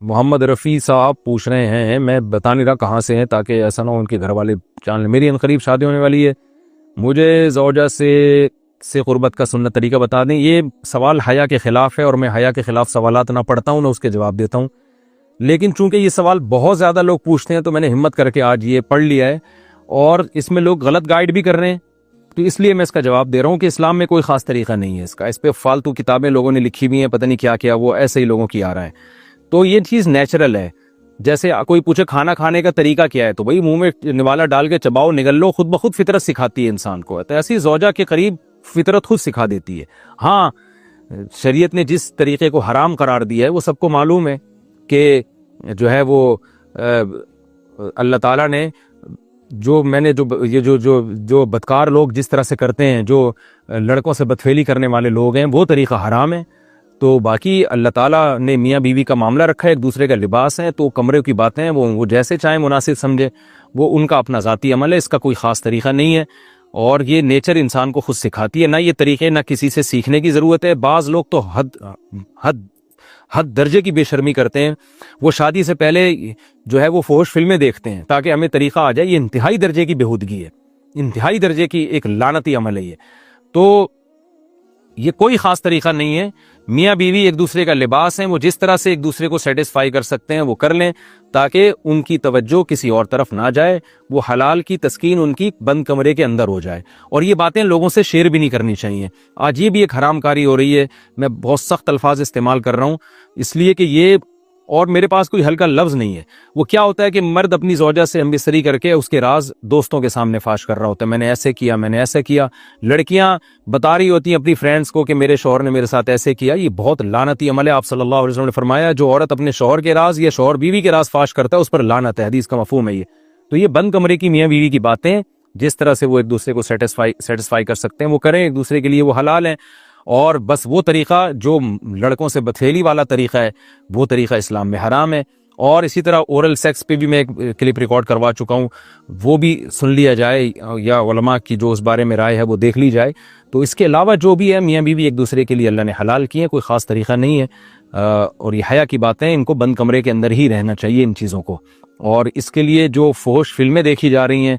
محمد رفیع صاحب پوچھ رہے ہیں، میں بتا نہیں رہا کہاں سے ہیں تاکہ ایسا نہ ہو ان کے گھر والے جان لیں۔ میری عنقریب شادی ہونے والی ہے، مجھے زوجہ سے قربت کا سنت طریقہ بتا دیں۔ یہ سوال حیا کے خلاف ہے اور میں حیا کے خلاف سوالات نہ پڑھتا ہوں نہ اس کے جواب دیتا ہوں، لیکن چونکہ یہ سوال بہت زیادہ لوگ پوچھتے ہیں تو میں نے ہمت کر کے آج یہ پڑھ لیا ہے، اور اس میں لوگ غلط گائیڈ بھی کر رہے ہیں، تو اس لیے میں اس کا جواب دے رہا ہوں کہ اسلام میں کوئی خاص طریقہ نہیں ہے اس پہ فالتو کتابیں لوگوں نے لکھی ہوئی ہیں، پتہ نہیں کیا کیا، وہ ایسے ہی لوگوں کی آ رہا ہے۔ تو یہ چیز نیچرل ہے، جیسے کوئی پوچھے کھانا کھانے کا طریقہ کیا ہے تو بھائی منہ میں نوالا ڈال کے چباؤ نگل لو، خود بخود فطرت سکھاتی ہے انسان کو، تو ایسی زوجہ کے قریب فطرت خود سکھا دیتی ہے۔ ہاں شریعت نے جس طریقے کو حرام قرار دیا ہے وہ سب کو معلوم ہے کہ جو ہے وہ اللہ تعالیٰ نے جو بدکار لوگ جس طرح سے کرتے ہیں، جو لڑکوں سے بدفعلی کرنے والے لوگ ہیں، وہ طریقہ حرام ہے۔ تو باقی اللہ تعالیٰ نے میاں بیوی کا معاملہ رکھا ہے، ایک دوسرے کا لباس ہے، تو کمرے کی باتیں ہیں وہ جیسے چاہیں مناسب سمجھے، وہ ان کا اپنا ذاتی عمل ہے، اس کا کوئی خاص طریقہ نہیں ہے، اور یہ نیچر انسان کو خود سکھاتی ہے۔ نہ یہ طریقے نہ کسی سے سیکھنے کی ضرورت ہے۔ بعض لوگ تو حد درجے کی بے شرمی کرتے ہیں، وہ شادی سے پہلے جو ہے وہ فحش فلمیں دیکھتے ہیں تاکہ ہمیں طریقہ آ جائے۔ یہ انتہائی درجے کی بےہودگی ہے، انتہائی درجے کی ایک لعنتی عمل ہے یہ۔ تو یہ کوئی خاص طریقہ نہیں ہے، میاں بیوی ایک دوسرے کا لباس ہیں، وہ جس طرح سے ایک دوسرے کو سیٹسفائی کر سکتے ہیں وہ کر لیں، تاکہ ان کی توجہ کسی اور طرف نہ جائے، وہ حلال کی تسکین ان کی بند کمرے کے اندر ہو جائے۔ اور یہ باتیں لوگوں سے شیئر بھی نہیں کرنی چاہیے۔ آج یہ بھی ایک حرام کاری ہو رہی ہے، میں بہت سخت الفاظ استعمال کر رہا ہوں اس لیے کہ یہ، اور میرے پاس کوئی ہلکا لفظ نہیں ہے۔ وہ کیا ہوتا ہے کہ مرد اپنی زوجہ سے ہمبستری کر کے اس کے راز دوستوں کے سامنے فاش کر رہا ہوتا ہے، میں نے ایسے کیا، میں نے ایسے کیا۔ لڑکیاں بتا رہی ہوتی ہیں اپنی فرینڈز کو کہ میرے شوہر نے میرے ساتھ ایسے کیا۔ یہ بہت لعنتی عمل ہے۔ آپ صلی اللہ علیہ وسلم نے فرمایا جو عورت اپنے شوہر کے راز یا شوہر بیوی کے راز فاش کرتا ہے اس پر لعنت ہے، حدیث کا مفہوم ہے یہ۔ تو یہ بند کمرے کی میاں بیوی کی باتیں، جس طرح سے وہ ایک دوسرے کو سیٹسفائی کر سکتے ہیں وہ کریں، ایک دوسرے کے لیے وہ حلال ہیں۔ اور بس وہ طریقہ جو لڑکوں سے بدفعلی والا طریقہ ہے وہ طریقہ اسلام میں حرام ہے۔ اور اسی طرح اورل سیکس پہ بھی میں ایک کلپ ریکارڈ کروا چکا ہوں، وہ بھی سن لیا جائے، یا علماء کی جو اس بارے میں رائے ہے وہ دیکھ لی جائے۔ تو اس کے علاوہ جو بھی ہے میاں بیوی ایک دوسرے کے لیے اللہ نے حلال کیے ہیں، کوئی خاص طریقہ نہیں ہے۔ اور یہ حیا کی باتیں، ان کو بند کمرے کے اندر ہی رہنا چاہیے ان چیزوں کو۔ اور اس کے لیے جو فحش فلمیں دیکھی جا رہی ہیں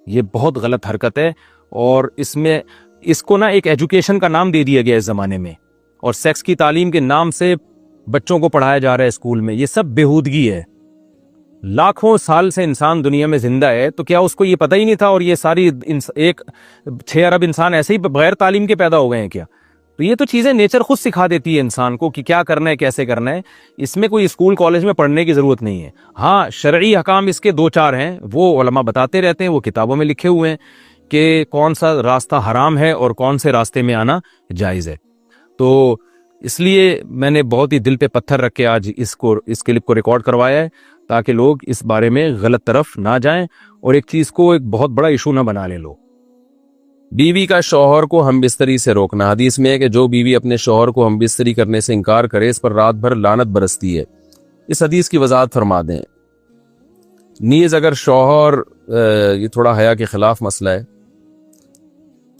یہ بہت غلط حرکت ہے، اور اس کو نا ایک ایجوکیشن کا نام دے دیا گیا اس زمانے میں، اور سیکس کی تعلیم کے نام سے بچوں کو پڑھایا جا رہا ہے اسکول میں۔ یہ سب بےہودگی ہے۔ لاکھوں سال سے انسان دنیا میں زندہ ہے، تو کیا اس کو یہ پتہ ہی نہیں تھا؟ اور یہ ساری 6 ارب انسان ایسے ہی بغیر تعلیم کے پیدا ہو گئے ہیں کیا؟ تو یہ تو چیزیں نیچر خود سکھا دیتی ہے انسان کو کہ کیا کرنا ہے، کیسے کرنا ہے۔ اس میں کوئی اسکول کالج میں پڑھنے کی ضرورت نہیں ہے۔ ہاں شرعی احکام اس کے 2-4 ہیں، وہ علماء بتاتے رہتے ہیں، وہ کتابوں میں لکھے ہوئے ہیں کہ کون سا راستہ حرام ہے اور کون سے راستے میں آنا جائز ہے۔ تو اس لیے میں نے بہت ہی دل پہ پتھر رکھ کے آج اس کلپ کو ریکارڈ کروایا ہے، تاکہ لوگ اس بارے میں غلط طرف نہ جائیں اور ایک چیز کو ایک بہت بڑا ایشو نہ بنا لیں لوگ۔ بیوی کا شوہر کو ہم بستری سے روکنا۔ حدیث میں ہے کہ جو بیوی اپنے شوہر کو ہم بستری کرنے سے انکار کرے اس پر رات بھر لعنت برستی ہے۔ اس حدیث کی وضاحت فرما دیں۔ نیز اگر شوہر، یہ تھوڑا حیا کے خلاف مسئلہ ہے،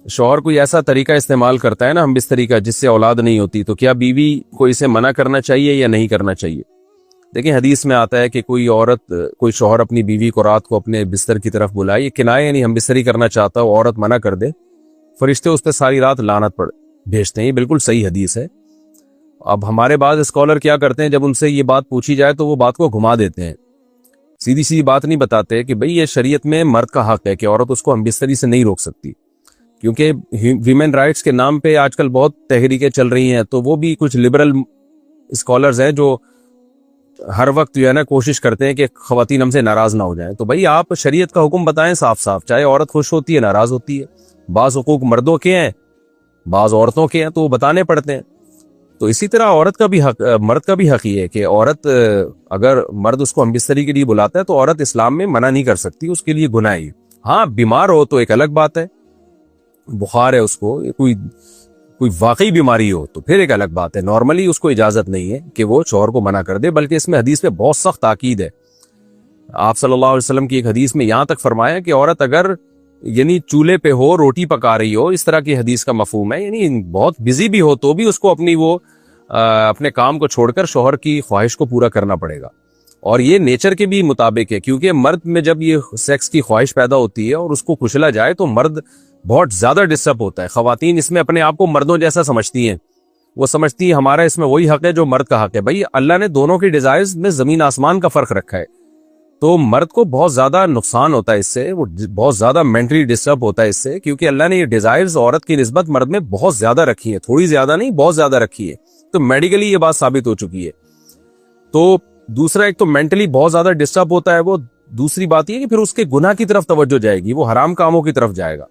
شوہر کوئی ایسا طریقہ استعمال کرتا ہے نا ہم بستری کا جس سے اولاد نہیں ہوتی، تو کیا بیوی کو اسے منع کرنا چاہیے یا نہیں کرنا چاہیے؟ دیکھیں حدیث میں آتا ہے کہ کوئی شوہر اپنی بیوی کو رات کو اپنے بستر کی طرف بلائے، یہ کنایہ یعنی ہم بستری کرنا چاہتا ہو، عورت منع کر دے، فرشتے اس پہ ساری رات لعنت بھیجتے ہیں۔ یہ بالکل صحیح حدیث ہے۔ اب ہمارے بعض اسکالر کیا کرتے ہیں، جب ان سے یہ بات پوچھی جائے تو وہ بات کو گھما دیتے ہیں، سیدھی سی بات نہیں بتاتے کہ بھئی یہ شریعت میں مرد کا حق ہے کہ عورت اس کو ہم بستری سے نہیں روک سکتی، کیونکہ ویمن رائٹس کے نام پہ آج کل بہت تحریکیں چل رہی ہیں، تو وہ بھی کچھ لبرل اسکالرز ہیں جو ہر وقت جو ہے نا کوشش کرتے ہیں کہ خواتین ہم سے ناراض نہ ہو جائیں۔ تو بھائی آپ شریعت کا حکم بتائیں صاف صاف، چاہے عورت خوش ہوتی ہے ناراض ہوتی ہے، بعض حقوق مردوں کے ہیں بعض عورتوں کے ہیں تو وہ بتانے پڑتے ہیں۔ تو اسی طرح مرد کا بھی حق یہ ہے کہ عورت، اگر مرد اس کو ہم بستری کے لیے بلاتا ہے تو عورت اسلام میں منع نہیں کر سکتی، اس کے لیے گناہ ہے۔ ہاں بیمار ہو تو ایک الگ بات ہے، بخار ہے اس کو، کوئی واقعی بیماری ہو تو پھر ایک الگ بات ہے، نارملی اس کو اجازت نہیں ہے کہ وہ شوہر کو منع کر دے، بلکہ اس میں حدیث میں بہت سخت تاکید ہے۔ آپ صلی اللہ علیہ وسلم کی ایک حدیث میں یہاں تک فرمایا کہ عورت اگر یعنی چولہے پہ ہو، روٹی پکا رہی ہو، اس طرح کی حدیث کا مفہوم ہے، یعنی بہت بزی بھی ہو تو بھی اس کو اپنی وہ اپنے کام کو چھوڑ کر شوہر کی خواہش کو پورا کرنا پڑے گا. اور یہ نیچر کے بھی مطابق ہے, کیونکہ مرد میں جب یہ سیکس کی خواہش پیدا ہوتی ہے اور اس کو کچلا جائے تو مرد بہت زیادہ ڈسٹرب ہوتا ہے. خواتین اس میں اپنے آپ کو مردوں جیسا سمجھتی ہیں, وہ سمجھتی ہیں ہمارا اس میں وہی حق ہے جو مرد کا حق ہے. بھائی اللہ نے دونوں کی ڈیزائرز میں زمین آسمان کا فرق رکھا ہے, تو مرد کو بہت زیادہ نقصان ہوتا ہے اس سے, وہ بہت زیادہ مینٹلی ڈسٹرب ہوتا ہے اس سے, کیونکہ اللہ نے یہ ڈیزائرز عورت کی نسبت مرد میں بہت زیادہ رکھی ہے, تھوڑی زیادہ نہیں بہت زیادہ رکھی ہے. تو میڈیکلی یہ بات ثابت ہو چکی ہے. تو دوسرا ایک تو مینٹلی بہت زیادہ ڈسٹرب ہوتا ہے وہ, دوسری بات یہ کہ پھر اس کے گناہ کی طرف توجہ جائے گی, وہ حرام کاموں کی طرف جائے گا.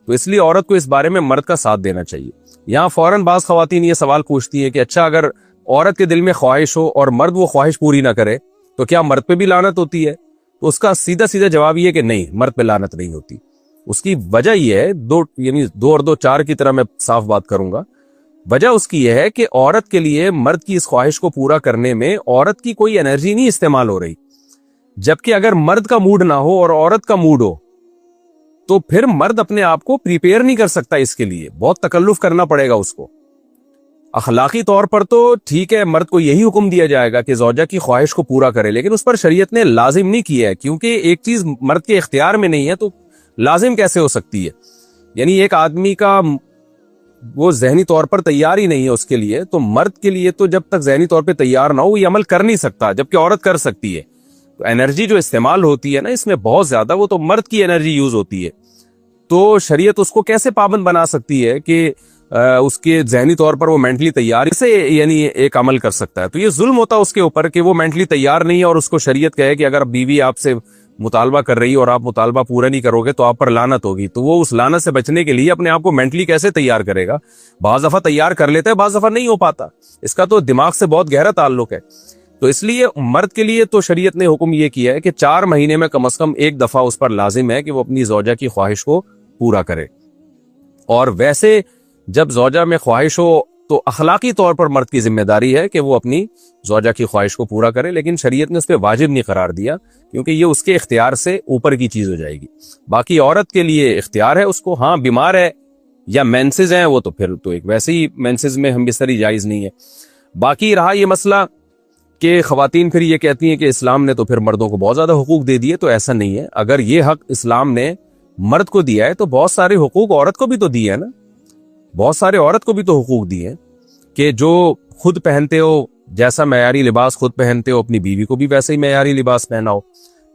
تو اس لیے عورت کو اس بارے میں مرد کا ساتھ دینا چاہیے. یہاں فوراً بعض خواتین یہ سوال پوچھتی ہیں کہ اچھا اگر عورت کے دل میں خواہش ہو اور مرد وہ خواہش پوری نہ کرے تو کیا مرد پہ بھی لعنت ہوتی ہے؟ تو اس کا سیدھا سیدھا جواب یہ کہ نہیں, مرد پہ لعنت نہیں ہوتی. اس کی وجہ یہ ہے, دو اور دو چار کی طرح میں صاف بات کروں گا. وجہ اس کی یہ ہے کہ عورت کے لیے مرد کی اس خواہش کو پورا کرنے میں عورت کی کوئی انرجی نہیں استعمال ہو رہی, جبکہ اگر مرد کا موڈ نہ ہو اور عورت کا موڈ ہو تو پھر مرد اپنے آپ کو پریپیئر نہیں کر سکتا, اس کے لیے بہت تکلف کرنا پڑے گا اس کو. اخلاقی طور پر تو ٹھیک ہے مرد کو یہی حکم دیا جائے گا کہ زوجہ کی خواہش کو پورا کرے, لیکن اس پر شریعت نے لازم نہیں کیا ہے, کیونکہ ایک چیز مرد کے اختیار میں نہیں ہے تو لازم کیسے ہو سکتی ہے؟ یعنی ایک آدمی کا وہ ذہنی طور پر تیار ہی نہیں ہے اس کے لیے, تو مرد کے لیے تو جب تک ذہنی طور پہ تیار نہ ہو یہ عمل کر نہیں سکتا, جبکہ عورت کر سکتی ہے. تو انرجی جو استعمال ہوتی ہے نا اس میں بہت زیادہ, وہ تو مرد کی انرجی یوز ہوتی ہے. تو شریعت اس کو کیسے پابند بنا سکتی ہے کہ اس کے ذہنی طور پر وہ مینٹلی تیار سے یعنی ایک عمل کر سکتا ہے؟ تو یہ ظلم ہوتا ہے اس کے اوپر کہ وہ مینٹلی تیار نہیں ہے اور اس کو شریعت کہے کہ اگر بیوی آپ سے مطالبہ کر رہی ہے اور آپ مطالبہ پورا نہیں کرو گے تو آپ پر لعنت ہوگی. تو وہ اس لعنت سے بچنے کے لیے اپنے آپ کو مینٹلی کیسے تیار کرے گا؟ بعض دفعہ تیار کر لیتا ہے, بعض دفعہ نہیں ہو پاتا. اس کا تو دماغ سے بہت گہرا تعلق ہے. تو اس لیے مرد کے لیے تو شریعت نے حکم یہ کیا ہے کہ 4 مہینے میں کم از کم ایک دفعہ اس پر لازم ہے کہ وہ اپنی زوجہ کی خواہش کو پورا کرے. اور ویسے جب زوجہ میں خواہش ہو تو اخلاقی طور پر مرد کی ذمہ داری ہے کہ وہ اپنی زوجہ کی خواہش کو پورا کرے, لیکن شریعت نے اس پہ واجب نہیں قرار دیا کیونکہ یہ اس کے اختیار سے اوپر کی چیز ہو جائے گی. باقی عورت کے لیے اختیار ہے اس کو, ہاں بیمار ہے یا مینسز ہیں وہ تو پھر تو ایک ویسے ہی مینسز میں ہم بستری جائز نہیں ہے. باقی رہا یہ مسئلہ کہ خواتین پھر یہ کہتی ہیں کہ اسلام نے تو پھر مردوں کو بہت زیادہ حقوق دے دیے, تو ایسا نہیں ہے. اگر یہ حق اسلام نے مرد کو دیا ہے تو بہت سارے حقوق عورت کو بھی تو دیے ہیں نا, بہت سارے عورت کو بھی تو حقوق دیے ہیں کہ جو خود پہنتے ہو, جیسا معیاری لباس خود پہنتے ہو اپنی بیوی کو بھی ویسے ہی معیاری لباس پہناؤ,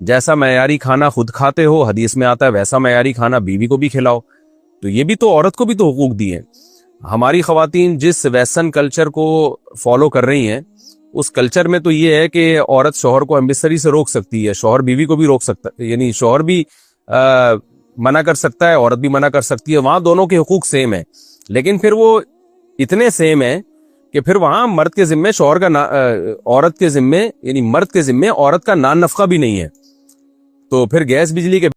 جیسا معیاری کھانا خود کھاتے ہو حدیث میں آتا ہے ویسا معیاری کھانا بیوی کو بھی کھلاؤ. تو یہ بھی تو عورت کو بھی تو حقوق دیے ہیں. ہماری خواتین جس ویسٹرن کلچر کو فالو کر رہی ہیں اس کلچر میں تو یہ ہے کہ عورت شوہر کو ہمبستری سے روک سکتی ہے, شوہر بیوی کو بھی روک سکتا ہے, یعنی شوہر بھی منع کر سکتا ہے, عورت بھی منع کر سکتی ہے. وہاں دونوں کے حقوق سیم ہیں, لیکن پھر وہ اتنے سیم ہیں کہ پھر وہاں مرد کے ذمے شوہر کا عورت کے ذمے یعنی مرد کے ذمے عورت کا نان نفقہ بھی نہیں ہے. تو پھر گیس بجلی کے